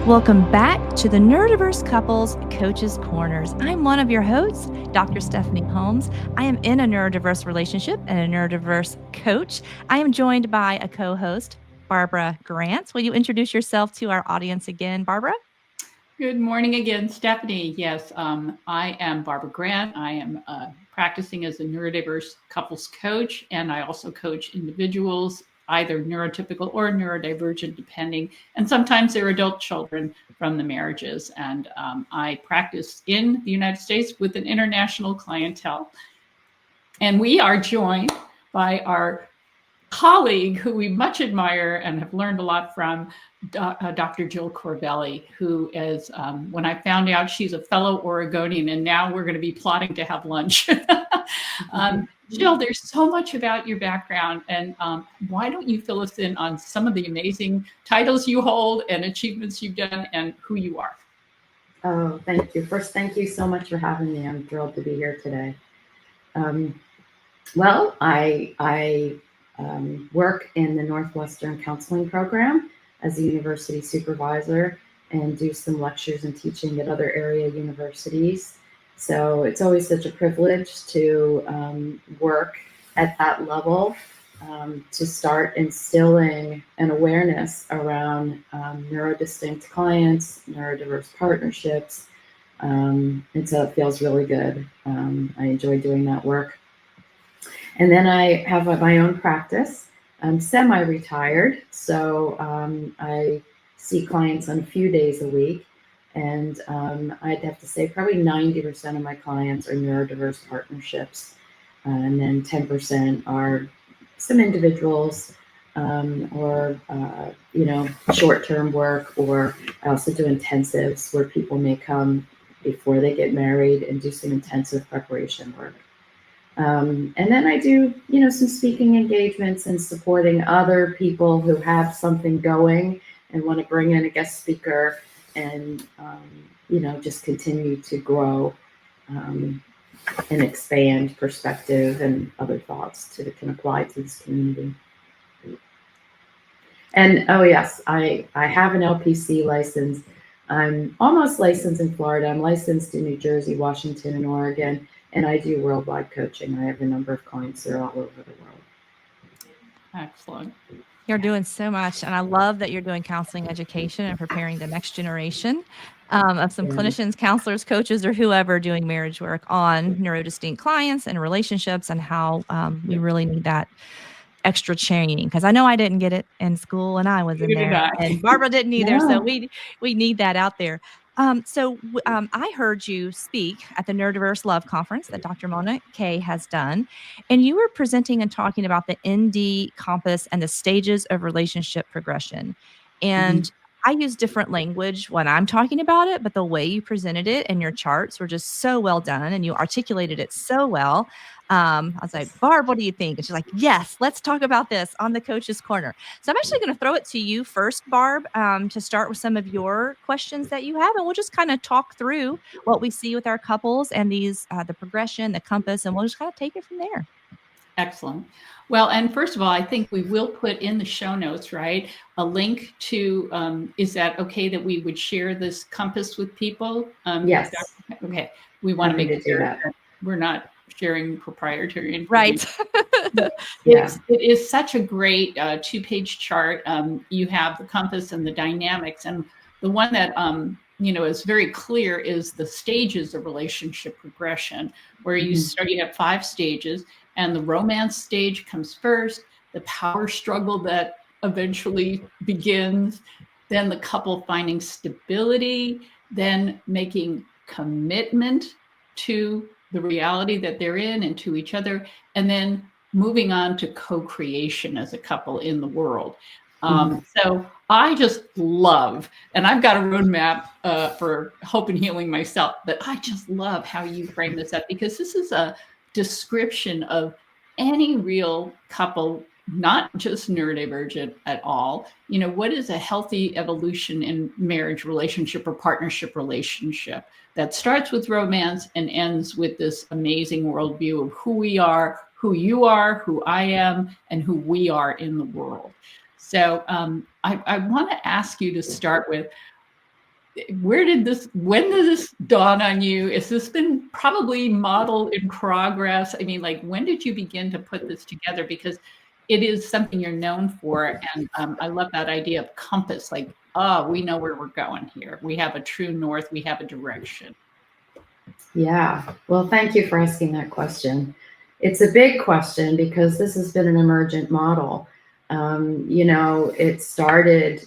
Welcome back to the NeuroDiverse Couples Coaches Corners. I'm one of your hosts, Dr. Stephanie Holmes. I am in a neurodiverse relationship and a neurodiverse coach. I am joined by a co-host, Barbara Grant. Will you introduce yourself to our audience again, Barbara? Good morning again, Stephanie. Yes, I am Barbara Grant. I am practicing as a neurodiverse couples coach, and I also coach individuals, either neurotypical or neurodivergent, depending. And sometimes they're adult children from the marriages. And I practice in the United States with an international clientele. And we are joined by our colleague who we much admire and have learned a lot from, Dr. Jill Corvelli, who is, when I found out she's a fellow Oregonian, and now we're going to be plotting to have lunch. Jill, there's so much about your background, and why don't you fill us in on some of the amazing titles you hold and achievements you've done and who you are? Oh, thank you. First, thank you so much for having me. I'm thrilled to be here today. Well, I work in the Northwestern Counseling Program as a university supervisor and do some lectures and teaching at other area universities. So it's always such a privilege to work at that level, to start instilling an awareness around neurodistinct clients, neurodiverse partnerships. And so it feels really good. I enjoy doing that work. And then I have my own practice. I'm semi-retired, so I see clients on a few days a week. And I'd have to say probably 90% of my clients are neurodiverse partnerships. And then 10% are some individuals or, short-term work, or I also do intensives where people may come before they get married and do some intensive preparation work. And then I do, some speaking engagements and supporting other people who have something going and want to bring in a guest speaker and, just continue to grow and expand perspective and other thoughts that can apply to this community. And, oh yes, I have an LPC license. I'm almost licensed in Florida. I'm licensed in New Jersey, Washington, and Oregon. And I do worldwide coaching. I have a number of clients that are all over the world. Excellent. You're doing so much. And I love that you're doing counseling education and preparing the next generation of some clinicians, counselors, coaches, or whoever doing marriage work on neurodistinct clients and relationships, and how we really need that extra training. Because I know I didn't get it in school and I was in there, and Barbara didn't either. So we need that out there. I heard you speak at the NeuroDiverse Love Conference that Dr. Mona Kay has done, and you were presenting and talking about the ND compass and the stages of relationship progression. And I use different language when I'm talking about it, but the way you presented it and your charts were just so well done, and you articulated it so well. I was like, Barb, what do you think? And she's like, yes, let's talk about this on the Coach's Corner. So I'm actually going to throw it to you first, Barb, to start with some of your questions that you have. And we'll just kind of talk through what we see with our couples and these, the progression, the compass, and we'll just kind of take it from there. Excellent. Well, and first of all, I think we will put in the show notes, right, a link to, is that okay that we would share this compass with people? Yes. Okay. We want to make sure that we're not sharing proprietary information. Right. It is such a great 2-page chart. You have the compass and the dynamics, and the one that is very clear is the stages of relationship progression, where you start. You have 5 stages, and the romance stage comes first. The power struggle that eventually begins, then the couple finding stability, then making commitment to the reality that they're in and to each other, and then moving on to co-creation as a couple in the world. So I just love, and I've got a roadmap for hope and healing myself, but I just love how you frame this up, because this is a description of any real couple, not just neurodivergent at all. What is a healthy evolution in marriage relationship or partnership relationship that starts with romance and ends with this amazing worldview of who we are, who you are, who I am, and who we are in the world. So I want to ask you to start with, when did this dawn on you? Has this been probably modeled in progress? I mean, like, when did you begin to put this together? Because it is something you're known for. And I love that idea of compass, like, oh, we know where we're going here. We have a true north, we have a direction. Yeah, well, thank you for asking that question. It's a big question because this has been an emergent model. It started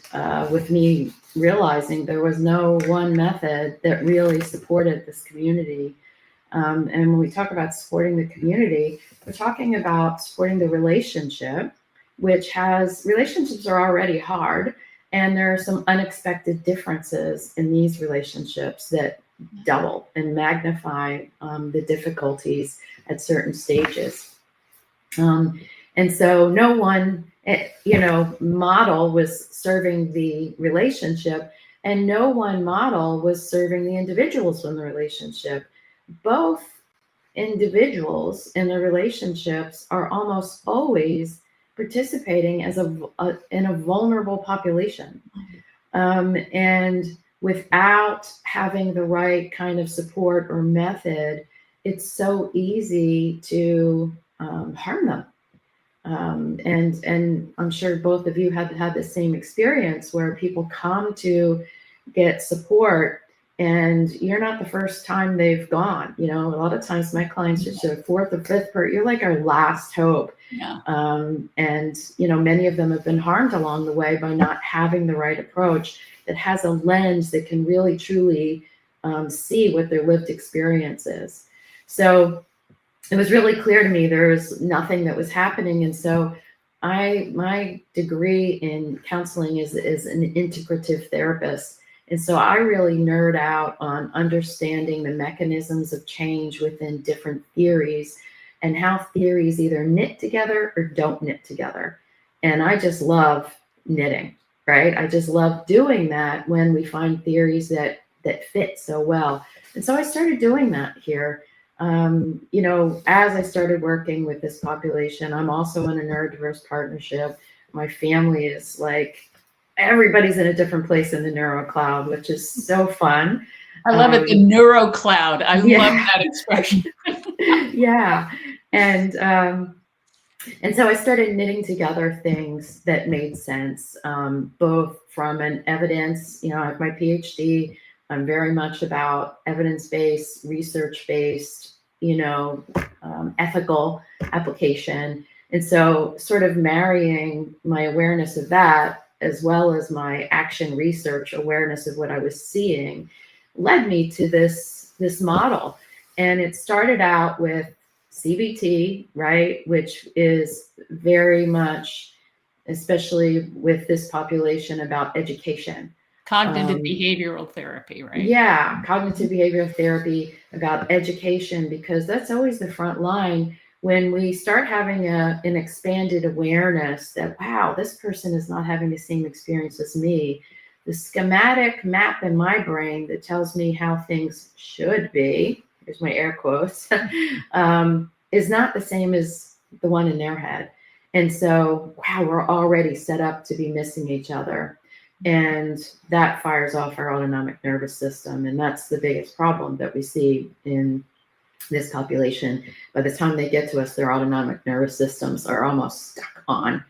with me realizing there was no one method that really supported this community. And when we talk about supporting the community, we're talking about supporting the relationship, relationships are already hard. And there are some unexpected differences in these relationships that double and magnify the difficulties at certain stages. And so no one, model was serving the relationship, and no one model was serving the individuals in the relationship. Both individuals in the relationships are almost always participating as in a vulnerable population. And without having the right kind of support or method, it's so easy to harm them. And I'm sure both of you have had the same experience where people come to get support and you're not the first time they've gone. A lot of times my clients are sort of fourth or fifth you're like our last hope. Yeah. And many of them have been harmed along the way by not having the right approach that has a lens that can really truly see what their lived experience is. So it was really clear to me there was nothing that was happening. And so my degree in counseling is an integrative therapist. And so I really nerd out on understanding the mechanisms of change within different theories and how theories either knit together or don't knit together. And I just love knitting, right? I just love doing that when we find theories that fit so well. And so I started doing that here. As I started working with this population, I'm also in a NeuroDiverse partnership. My family is like, everybody's in a different place in the neuro cloud, which is so fun. I love it, the neuro cloud. I love that expression. Yeah. And so I started knitting together things that made sense, both from an evidence, I have my PhD. I'm very much about evidence-based, research-based, ethical application. And so sort of marrying my awareness of that as well as my action research awareness of what I was seeing led me to this model. And it started out with CBT, right, which is very much, especially with this population, about education. Cognitive behavioral therapy, right? Yeah, cognitive behavioral therapy, about education, because that's always the front line when we start having an expanded awareness that, wow, this person is not having the same experience as me. The schematic map in my brain that tells me how things should be, here's my air quotes, is not the same as the one in their head. And so, wow, we're already set up to be missing each other. And that fires off our autonomic nervous system. And that's the biggest problem that we see in this population. By the time they get to us, their autonomic nervous systems are almost stuck on.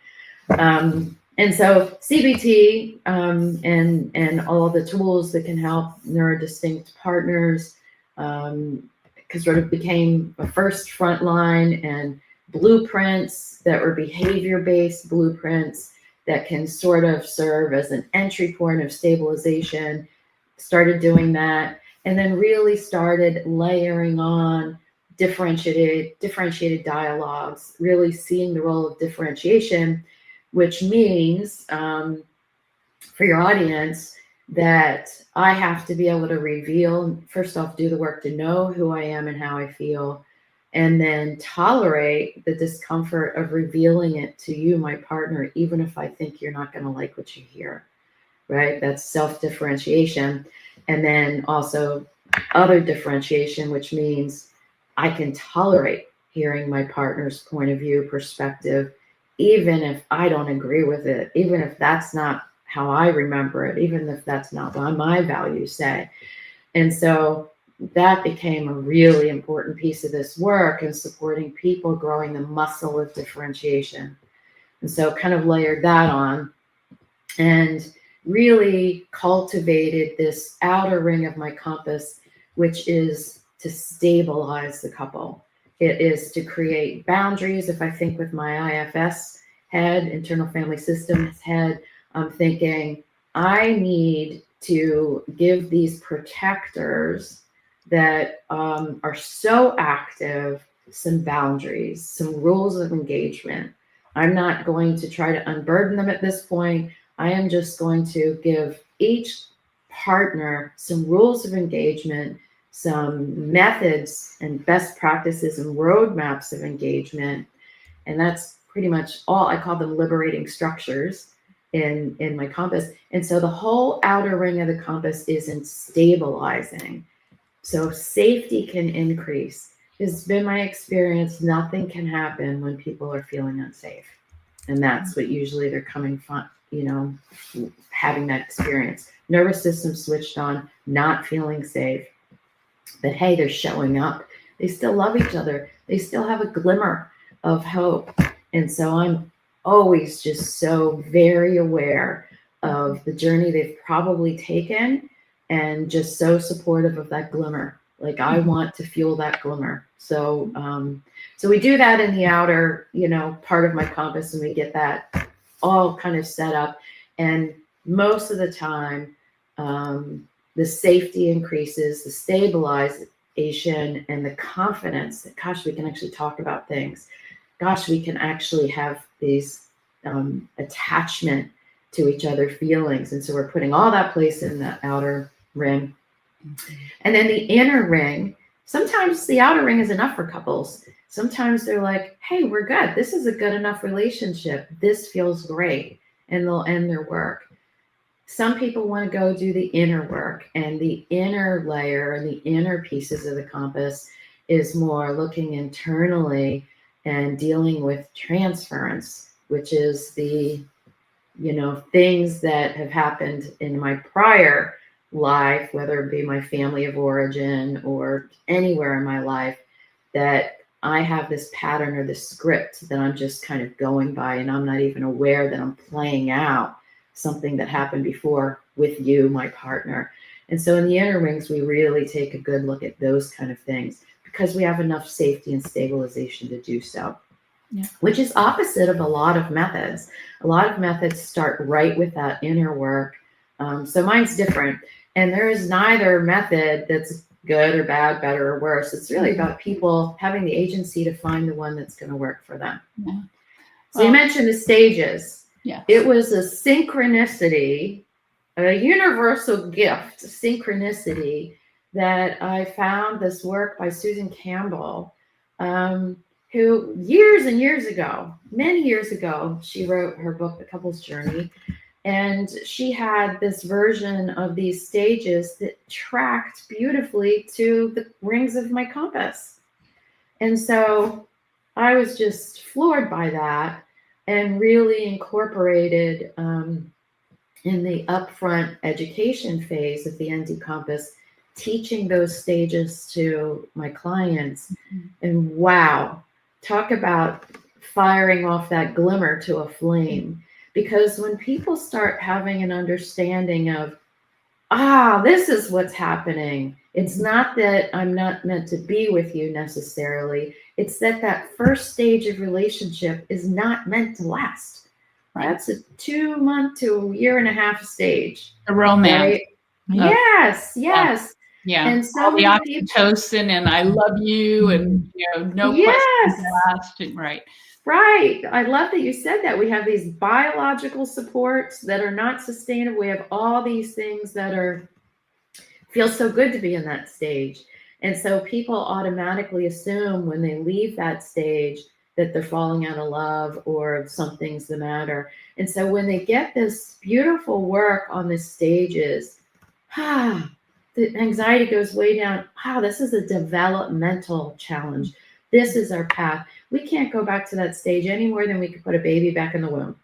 And so CBT and all of the tools that can help neurodistinct partners sort of became a first front line, and blueprints that were behavior-based blueprints that can sort of serve as an entry point of stabilization, started doing that, and then really started layering on differentiated dialogues, really seeing the role of differentiation, which means for your audience that I have to be able to reveal, first off, do the work to know who I am and how I feel, and then tolerate the discomfort of revealing it to you, my partner, even if I think you're not going to like what you hear, right? That's self-differentiation. And then also other differentiation, which means I can tolerate hearing my partner's point of view, perspective, even if I don't agree with it, even if that's not how I remember it, even if that's not what my values say. And so that became a really important piece of this work, and supporting people growing the muscle of differentiation. And so kind of layered that on and really cultivated this outer ring of my compass, which is to stabilize the couple. It is to create boundaries. If I think with my IFS head, internal family systems head, I'm thinking I need to give these protectors that are so active some boundaries, some rules of engagement. I'm not going to try to unburden them at this point. I am just going to give each partner some rules of engagement, some methods and best practices and roadmaps of engagement. And that's pretty much all. I call them liberating structures in my compass. And so the whole outer ring of the compass is in stabilizing. So safety can increase. It's been my experience, nothing can happen when people are feeling unsafe. And that's what usually they're coming from, having that experience. Nervous system switched on, not feeling safe. But hey, they're showing up. They still love each other. They still have a glimmer of hope. And so I'm always just so very aware of the journey they've probably taken, and just so supportive of that glimmer. Like I want to fuel that glimmer. So so we do that in the outer, part of my compass, and we get that all kind of set up. And most of the time, the safety increases, the stabilization, and the confidence that, gosh, we can actually talk about things. Gosh, we can actually have these attachment to each other feelings. And so we're putting all that place in the outer ring. And then the inner ring, sometimes the outer ring is enough for couples. Sometimes they're like, hey, we're good. This is a good enough relationship. This feels great. And they'll end their work. Some people want to go do the inner work, and the inner layer and the inner pieces of the compass is more looking internally and dealing with transference, which is the, things that have happened in my prior life, whether it be my family of origin or anywhere in my life, that I have this pattern or this script that I'm just kind of going by, and I'm not even aware that I'm playing out something that happened before with you, my partner. And so in the inner rings, we really take a good look at those kind of things, because we have enough safety and stabilization to do so. Yeah. Which is opposite of a lot of methods. A lot of methods start right with that inner work. So mine's different. And there is neither method that's good or bad, better or worse. It's really about people having the agency to find the one that's going to work for them. Yeah. So you mentioned the stages. Yeah. It was a synchronicity, a universal gift, synchronicity, that I found this work by Susan Campbell, who years and years ago, many years ago, she wrote her book, The Couple's Journey. And she had this version of these stages that tracked beautifully to the rings of my compass. And so I was just floored by that, and really incorporated in the upfront education phase of the ND Compass, teaching those stages to my clients. Mm-hmm. And wow, talk about firing off that glimmer to a flame. Because when people start having an understanding of, this is what's happening. It's not that I'm not meant to be with you necessarily. It's that first stage of relationship is not meant to last. Right. That's a 2 month to a year and a half stage. The romance. Right? Yes. Yeah. And so the oxytocin and I love you and no questions asked. Right. Right. I love that you said that. We have these biological supports that are not sustainable. We have all these things that feel so good to be in that stage. And so people automatically assume when they leave that stage that they're falling out of love or something's the matter. And so when they get this beautiful work on the stages, the anxiety goes way down. This is a developmental challenge. This is our path. We can't go back to that stage any more than we could put a baby back in the womb,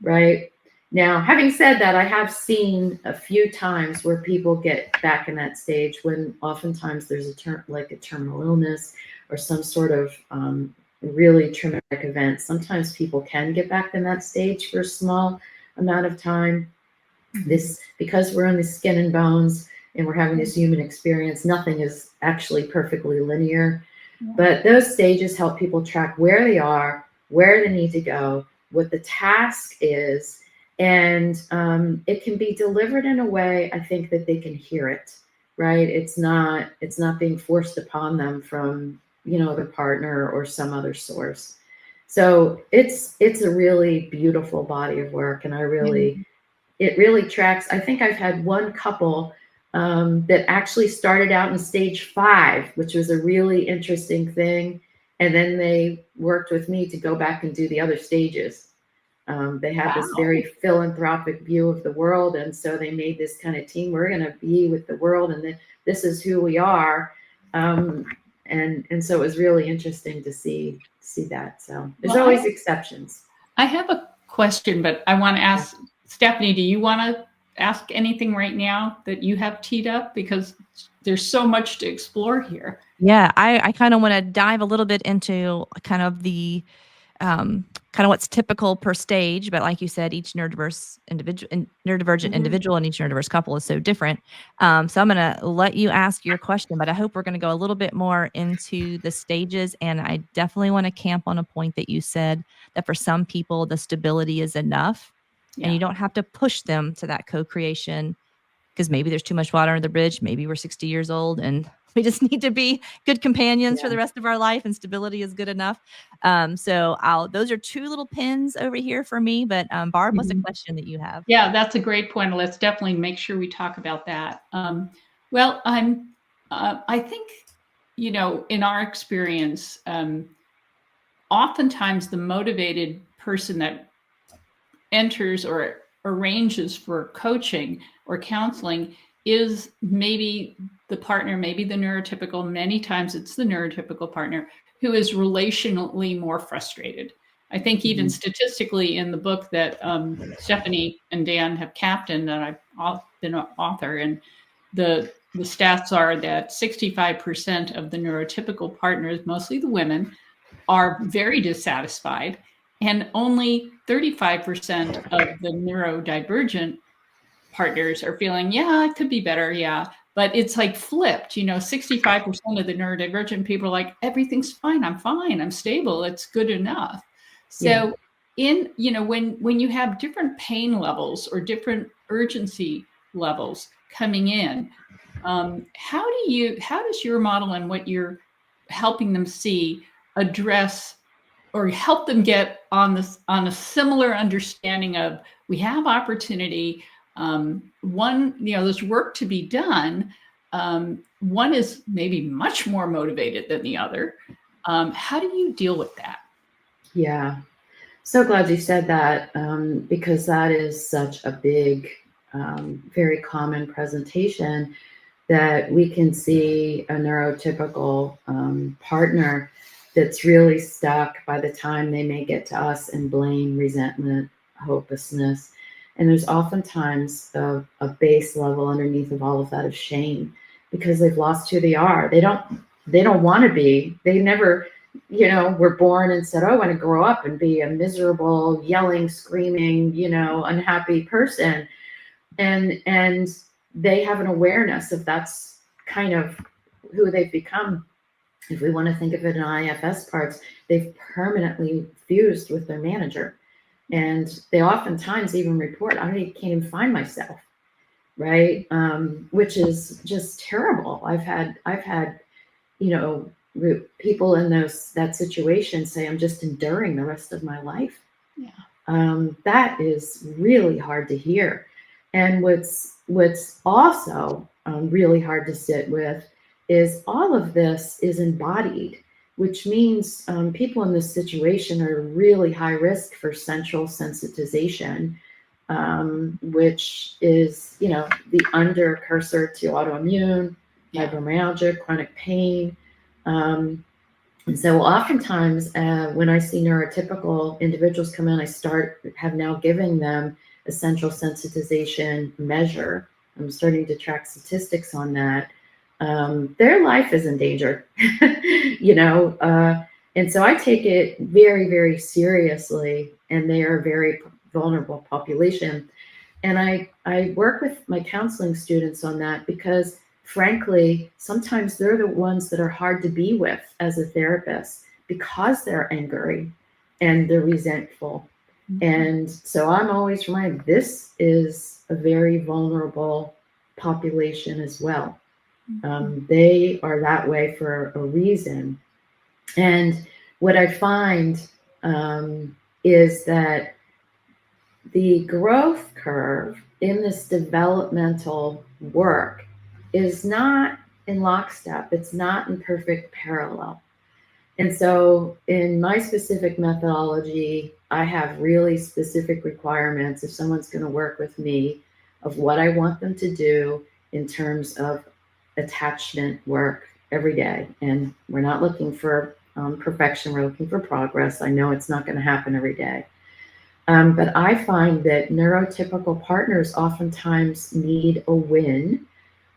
right? Now, having said that, I have seen a few times where people get back in that stage when oftentimes there's like a terminal illness or some sort of really traumatic event. Sometimes people can get back in that stage for a small amount of time. This, because we're in the skin and bones and we're having this human experience, nothing is actually perfectly linear. But those stages help people track where they are, where they need to go, what the task is, and it can be delivered in a way, I think, that they can hear it, right? It's not being forced upon them from, you know, their partner or some other source. So it's a really beautiful body of work, and it really tracks. I think I've had one couple that actually started out in stage 5, which was a really interesting thing. And then they worked with me to go back and do the other stages. They had this very philanthropic view of the world. And so they made this kind of team. We're going to be with the world, and this is who we are. And so it was really interesting to see that. So there's always exceptions. I have a question, but I want to ask Stephanie, do you want to ask anything right now that you have teed up? Because there's so much to explore here. Yeah, I kind of want to dive a little bit into kind of the kind of what's typical per stage, but like you said, each neurodiverse individual and neurodivergent individual and each neurodiverse couple is so different. So I'm going to let you ask your question, but I hope we're going to go a little bit more into the stages. And I definitely want to camp on a point that you said that for some people, the stability is enough and you don't have to push them to that co-creation, because maybe there's too much water under the bridge. Maybe we're 60 years old and we just need to be good companions for the rest of our life, and stability is good enough. So those are 2 little pins over here for me. But Barb, what's the question that you have? Yeah, that's a great point. Let's definitely make sure we talk about that. Well, I think, you know, in our experience, oftentimes the motivated person that enters or arranges for coaching or counseling is maybe the partner, maybe the neurotypical. Many times it's the neurotypical partner who is relationally more frustrated. I think even statistically in the book that Stephanie and Dan have captained, that I've been an author, and the stats are that 65% of the neurotypical partners, mostly the women, are very dissatisfied, and only 35% of the neurodivergent partners are feeling, yeah, it could be better. Yeah. But it's like flipped, you know, 65% of the neurodivergent people are like, everything's fine. I'm stable. It's good enough. So in, you know, when you have different pain levels or different urgency levels coming in, how does your model and what you're helping them see address or help them get on a similar understanding of, we have opportunity. One, you know, there's work to be done. One is maybe much more motivated than the other. How do you deal with that? Yeah, so glad you said that, because that is such a big, very common presentation, that we can see a neurotypical partner that's really stuck by the time they may get to us in blame, resentment, hopelessness. And there's oftentimes a base level underneath of all of that of shame, because they've lost who they are. They don't want to be. They never, you know, were born and said, oh, I want to grow up and be a miserable, yelling, screaming, you know, unhappy person. And they have an awareness of that's kind of who they've become. If we want to think of it in IFS parts, they've permanently fused with their manager. And they oftentimes even report, I can't even find myself, right? Which is just terrible. I've had, you know, people in that situation say, I'm just enduring the rest of my life. Yeah. That is really hard to hear. And what's also really hard to sit with is all of this is embodied, which means people in this situation are really high risk for central sensitization, which is, you know, the undercursor to autoimmune, fibromyalgia, chronic pain. And so oftentimes when I see neurotypical individuals come in, have now given them essential sensitization measure. I'm starting to track statistics on that. Their life is in danger, and so I take it very, very seriously, and they are a very vulnerable population. And I work with my counseling students on that because, frankly, sometimes they're the ones that are hard to be with as a therapist because they're angry and they're resentful. And so I'm always reminded this is a very vulnerable population as well. They are that way for a reason. And what I find is that the growth curve in this developmental work is not in lockstep. It's not in perfect parallel. And so in my specific methodology, I have really specific requirements if someone's going to work with me of what I want them to do in terms of attachment work every day. And we're not looking for perfection. We're looking for progress. I know it's not going to happen every day. But I find that neurotypical partners oftentimes need a win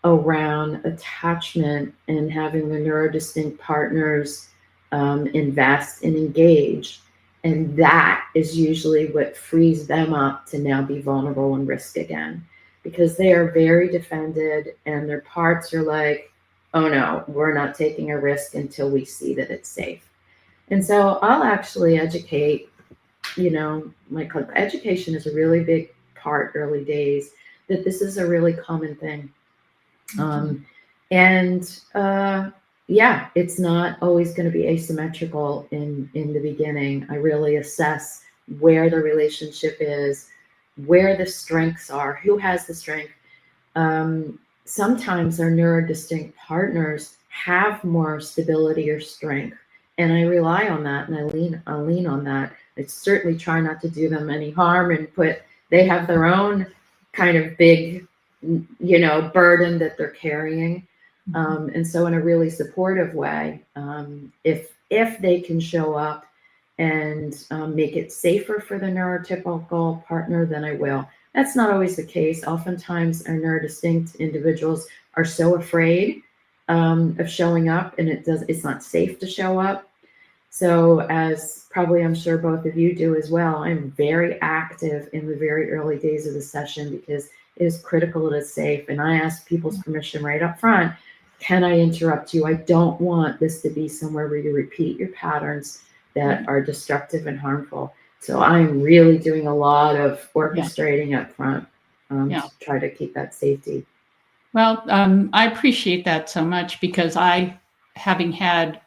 around attachment and having the neurodistinct partners invest and engage. And that is usually what frees them up to now be vulnerable and risk again, because they are very defended and their parts are like, oh no, we're not taking a risk until we see that it's safe. And so I'll actually educate, education is a really big part early days, that this is a really common thing. It's not always going to be asymmetrical in the beginning. I really assess where the relationship is, where the strengths are, who has the strength. Sometimes our neurodistinct partners have more stability or strength, and I rely on that, and I lean on that. I certainly try not to do them any harm and they have their own kind of big, burden that they're carrying. And so in a really supportive way, if they can show up and make it safer for the neurotypical partner, then I will. That's not always the case. Oftentimes our neurodistinct individuals are so afraid of showing up, and it's not safe to show up. So as probably I'm sure both of you do as well, I'm very active in the very early days of the session because it is critical that it's safe. And I ask people's permission right up front. Can I interrupt you? I don't want this to be somewhere where you repeat your patterns that are destructive and harmful. So I'm really doing a lot of orchestrating up front to try to keep that safety. Well, I appreciate that so much because having had,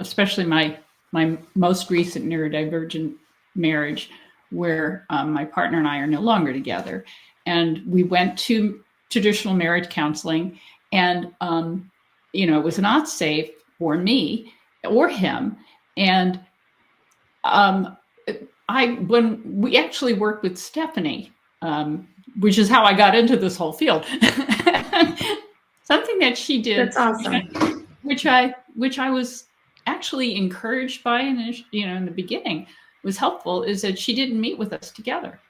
especially my most recent neurodivergent marriage, where my partner and I are no longer together, and we went to traditional marriage counseling, and it was not safe for me or him. And when we actually worked with Stephanie, which is how I got into this whole field, something that she did, that's awesome, which I was actually encouraged by, in the beginning was helpful, is that she didn't meet with us together.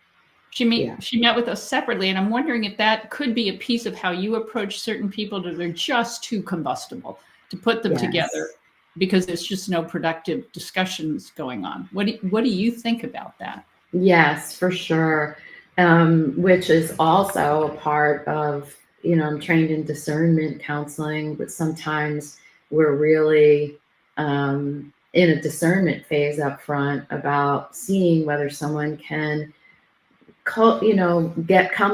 She met with us separately. And I'm wondering if that could be a piece of how you approach certain people that are just too combustible to put them together, because there's just no productive discussions going on. What do you think about that? Yes, for sure. Which is also a part of, I'm trained in discernment counseling, but sometimes we're really in a discernment phase up front about seeing whether someone can come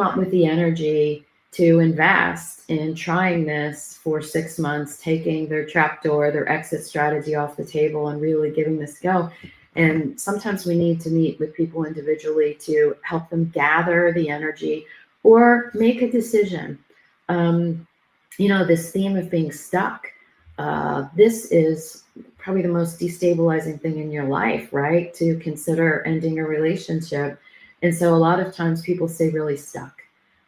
up with the energy to invest in trying this for 6 months, taking their trapdoor, their exit strategy off the table, and really giving this a go. And sometimes we need to meet with people individually to help them gather the energy or make a decision. This theme of being stuck, this is probably the most destabilizing thing in your life, right? To consider ending a relationship. And so a lot of times people stay really stuck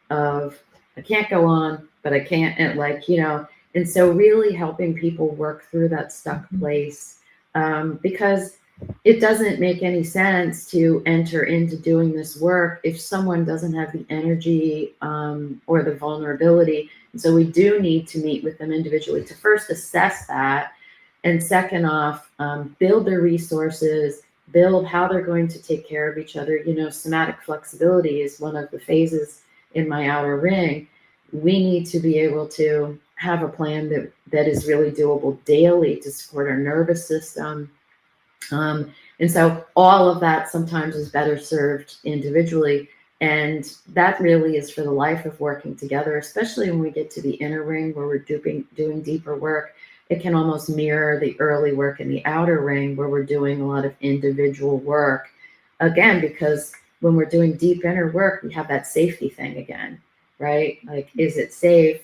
of, I can't go on, but I can't, and so really helping people work through that stuck place, because it doesn't make any sense to enter into doing this work if someone doesn't have the energy or the vulnerability. And so we do need to meet with them individually to first assess that. And second off, build their resources, build how they're going to take care of each other. You know, somatic flexibility is one of the phases in my outer ring. We need to be able to have a plan that is really doable daily to support our nervous system. And so all of that sometimes is better served individually. And that really is for the life of working together, especially when we get to the inner ring where we're doing deeper work. It can almost mirror the early work in the outer ring where we're doing a lot of individual work. Again, because when we're doing deep inner work, we have that safety thing again, right? Like, is it safe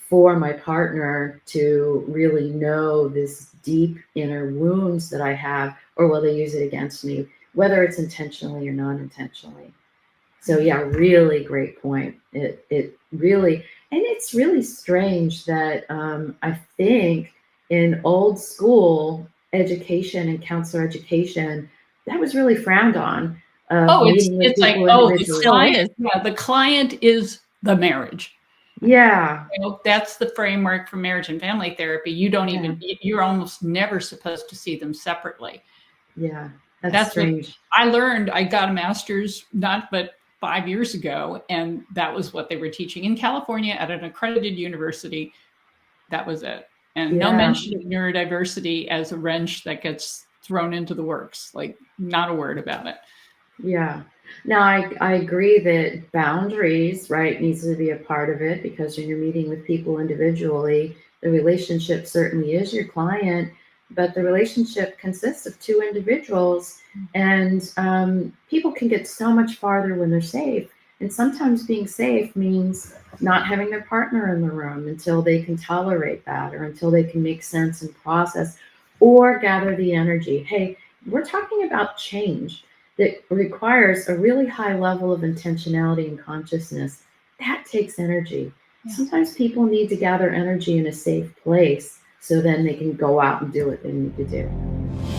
for my partner to really know this deep inner wounds that I have, or will they use it against me, whether it's intentionally or non-intentionally? So yeah, really great point. It really, and it's really strange that I think in old school education and counselor education, that was really frowned on. It's like, oh, the client is the marriage. Yeah. You know, that's the framework for marriage and family therapy. You don't even, you're almost never supposed to see them separately. Yeah, that's strange. I learned. I got a master's not but 5 years ago, and that was what they were teaching in California at an accredited university. That was it. And no mention of neurodiversity as a wrench that gets thrown into the works, like not a word about it. Yeah. Now, I agree that boundaries, right, needs to be a part of it, because when you're meeting with people individually, the relationship certainly is your client, but the relationship consists of two individuals, and people can get so much farther when they're safe. And sometimes being safe means not having their partner in the room until they can tolerate that, or until they can make sense and process or gather the energy. Hey, we're talking about change that requires a really high level of intentionality and consciousness. That takes energy. Yeah. Sometimes people need to gather energy in a safe place so then they can go out and do what they need to do.